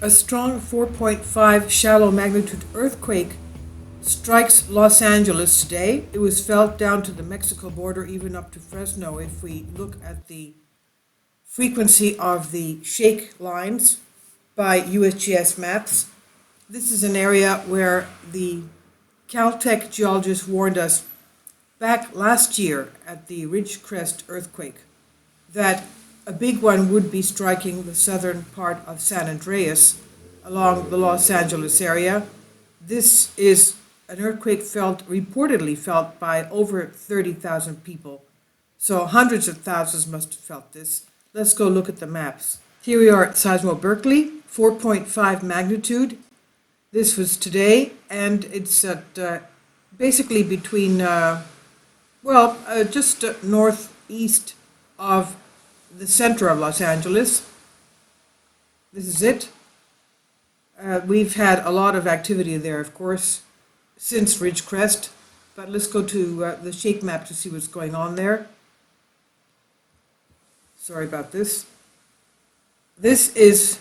A strong 4.5 shallow magnitude earthquake strikes Los Angeles today. It was felt down to the Mexico border, even up to Fresno, if we look at the frequency of the shake lines by USGS maps. This is an area where the Caltech geologists warned us back last year at the Ridgecrest earthquake that a big one would be striking the southern part of San Andreas along the Los Angeles area. This is an earthquake reportedly felt by over 30,000 people. So hundreds of thousands must have felt this. Let's go look at the maps. Here we are at Seismo Berkeley, 4.5 magnitude. This was today, and it's at basically between, just northeast of the center of Los Angeles. This is it. We've had a lot of activity there, of course, since Ridgecrest, but let's go to the shake map to see what's going on there. Sorry about this. This is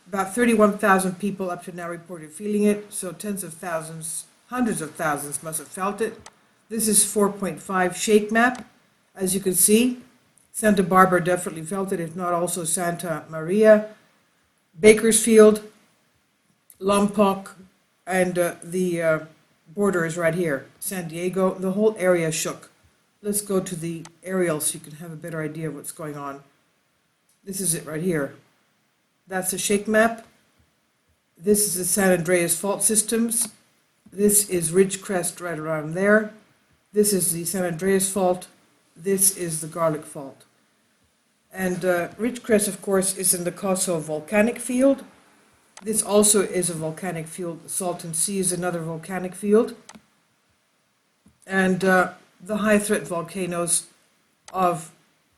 about 31,000 people up to now reported feeling it, so tens of thousands, hundreds of thousands must have felt it. This is 4.5 shake map. As you can see, Santa Barbara definitely felt it, if not also Santa Maria, Bakersfield, Lompoc, and the border is right here, San Diego. The whole area shook. Let's go to the aerial so you can have a better idea of what's going on. This is it right here. That's a shake map. This is the San Andreas fault systems. This is Ridgecrest right around there. This is the San Andreas fault. This is the Garlic fault. And Ridgecrest, of course, is in the Kosovo volcanic field. This also is a volcanic field. The Salton Sea is another volcanic field. And the high threat volcanoes of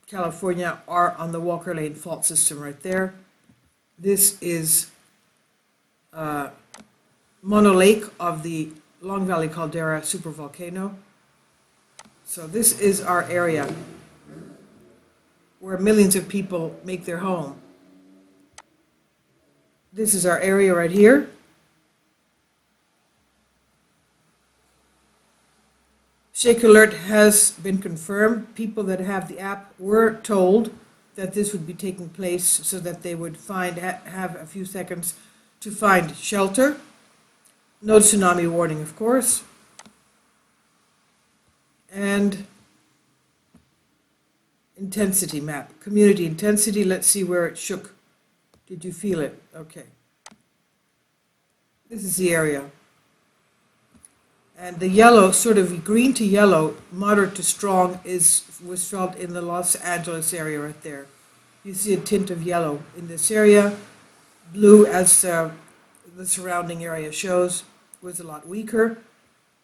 California are on the Walker Lane fault system right there. This is Mono Lake of the Long Valley Caldera supervolcano. So this is our area where millions of people make their home. This is our area right here. Shake alert has been confirmed. People that have the app were told that this would be taking place so that they would have a few seconds to find shelter. No tsunami warning, of course. And intensity map, community intensity. Let's see where it shook. Did you feel it? Okay. This is the area. And the yellow, sort of green to yellow, moderate to strong, was felt in the Los Angeles area right there. You see a tint of yellow in this area. Blue, as the surrounding area shows, was a lot weaker.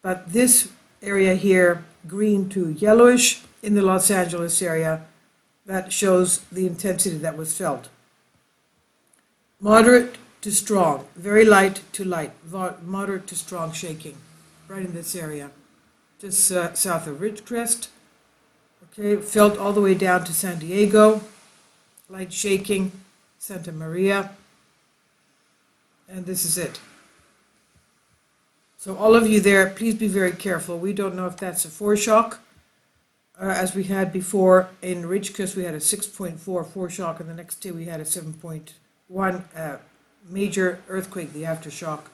But this area here, green to yellowish in the Los Angeles area, that shows the intensity that was felt. Moderate to strong, very light to light, moderate to strong shaking. Right in this area, just south of Ridgecrest. Okay, felt all the way down to San Diego, light shaking, Santa Maria, and this is it. So all of you there, please be very careful. We don't know if that's a foreshock, as we had before in Ridgecrest. We had a 6.4 foreshock, and the next day we had a 7.1 major earthquake, the aftershock.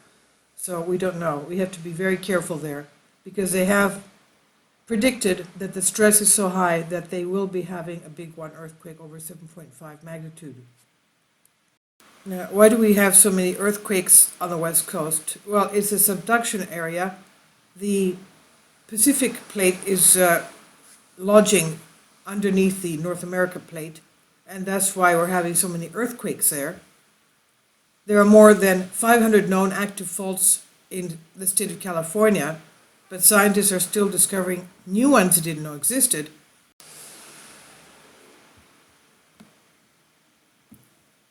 So we don't know. We have to be very careful there because they have predicted that the stress is so high that they will be having a big one earthquake over 7.5 magnitude. Now, why do we have so many earthquakes on the West Coast? Well, it's a subduction area. The Pacific plate is lodging underneath the North America plate, and that's why we're having so many earthquakes there. There are more than 500 known active faults in the state of California, but scientists are still discovering new ones they didn't know existed.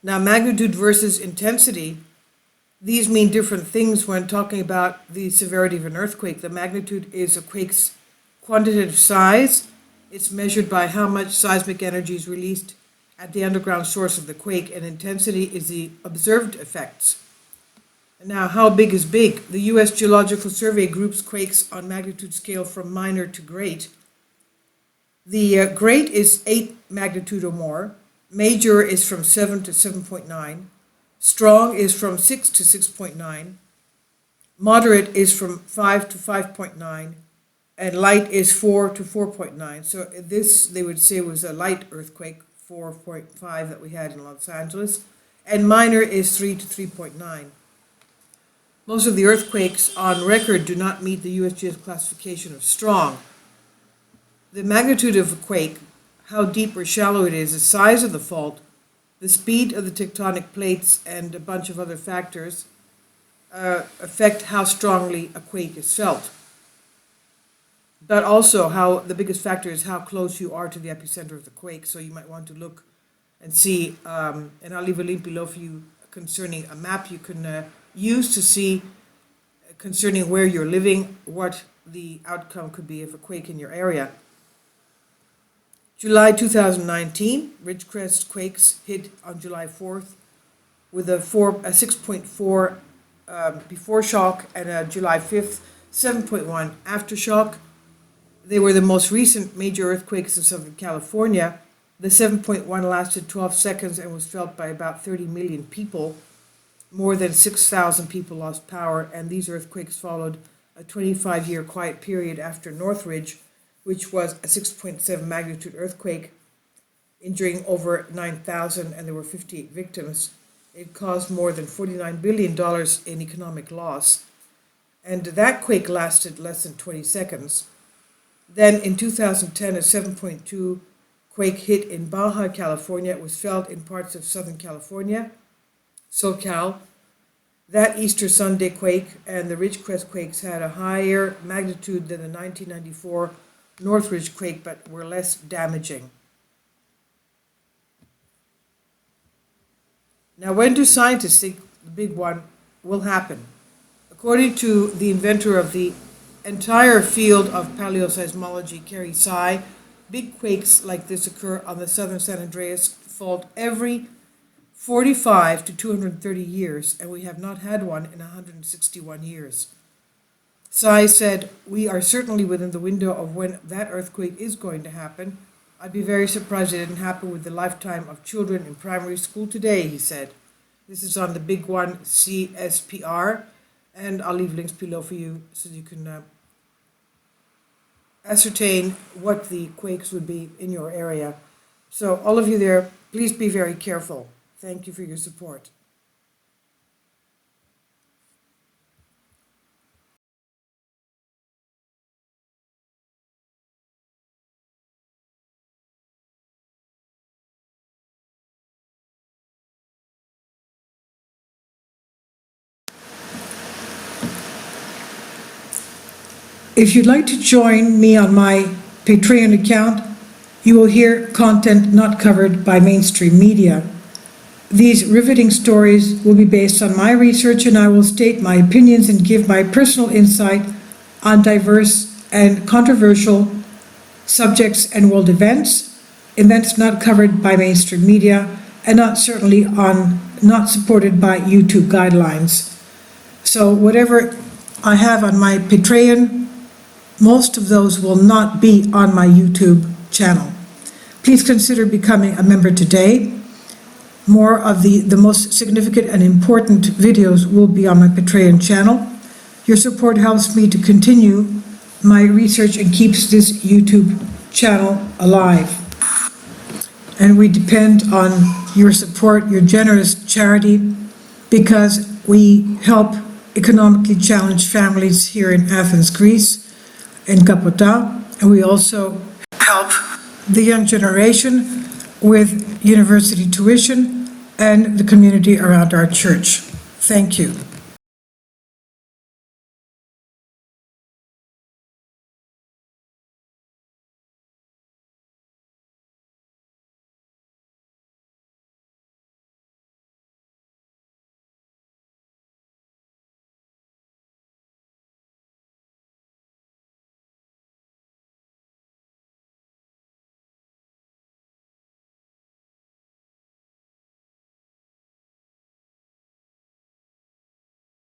Now, magnitude versus intensity, these mean different things when talking about the severity of an earthquake. The magnitude is a quake's quantitative size. It's measured by how much seismic energy is released at the underground source of the quake, and intensity is the observed effects. Now, how big is big? The U.S. Geological Survey groups quakes on magnitude scale from minor to great. The great is 8 magnitude or more. Major is from 7 to 7.9. Strong is from 6 to 6.9. Moderate is from 5 to 5.9. And light is 4 to 4.9. So this, they would say, was a light earthquake, 4.5 that we had in Los Angeles. And minor is 3 to 3.9. Most of the earthquakes on record do not meet the USGS classification of strong. The magnitude of a quake, how deep or shallow it is, the size of the fault, the speed of the tectonic plates, and a bunch of other factors affect how strongly a quake is felt. But also, the biggest factor is how close you are to the epicenter of the quake. So you might want to look and see, and I'll leave a link below for you concerning a map you can use to see concerning where you're living, what the outcome could be of a quake in your area. July 2019, Ridgecrest quakes hit on July 4th with a 6.4 before shock and a July 5th 7.1 aftershock. They were the most recent major earthquakes in Southern California. The 7.1 lasted 12 seconds and was felt by about 30 million people. More than 6,000 people lost power, and these earthquakes followed a 25-year quiet period after Northridge, which was a 6.7 magnitude earthquake, injuring over 9,000, and there were 58 victims. It caused more than $49 billion in economic loss, and that quake lasted less than 20 seconds. Then in 2010, a 7.2 quake hit in Baja, California. It was felt in parts of Southern California, SoCal. That Easter Sunday quake and the Ridgecrest quakes had a higher magnitude than the 1994 Northridge quake, but were less damaging. Now, when do scientists think the big one will happen? According to the inventor of the entire field of paleoseismology, Kerry Tsai, big quakes like this occur on the southern San Andreas fault every 45 to 230 years, and we have not had one in 161 years. Tsai said, "We are certainly within the window of when that earthquake is going to happen. I'd be very surprised it didn't happen with the lifetime of children in primary school today," he said. This is on the big one, CSPR, and I'll leave links below for you so you can ascertain what the quakes would be in your area. So all of you there, please be very careful. Thank you for your support. If you'd like to join me on my Patreon account, you will hear content not covered by mainstream media. These riveting stories will be based on my research, and I will state my opinions and give my personal insight on diverse and controversial subjects and world events not covered by mainstream media, and not supported by YouTube guidelines. So whatever I have on my Patreon, most of those will not be on my YouTube channel. Please consider becoming a member today. More of the most significant and important videos will be on my Patreon channel. Your support helps me to continue my research and keeps this YouTube channel alive. And we depend on your support, your generous charity, because we help economically challenged families here in Athens, Greece, in Kapota, and we also help the young generation with university tuition and the community around our church. Thank you.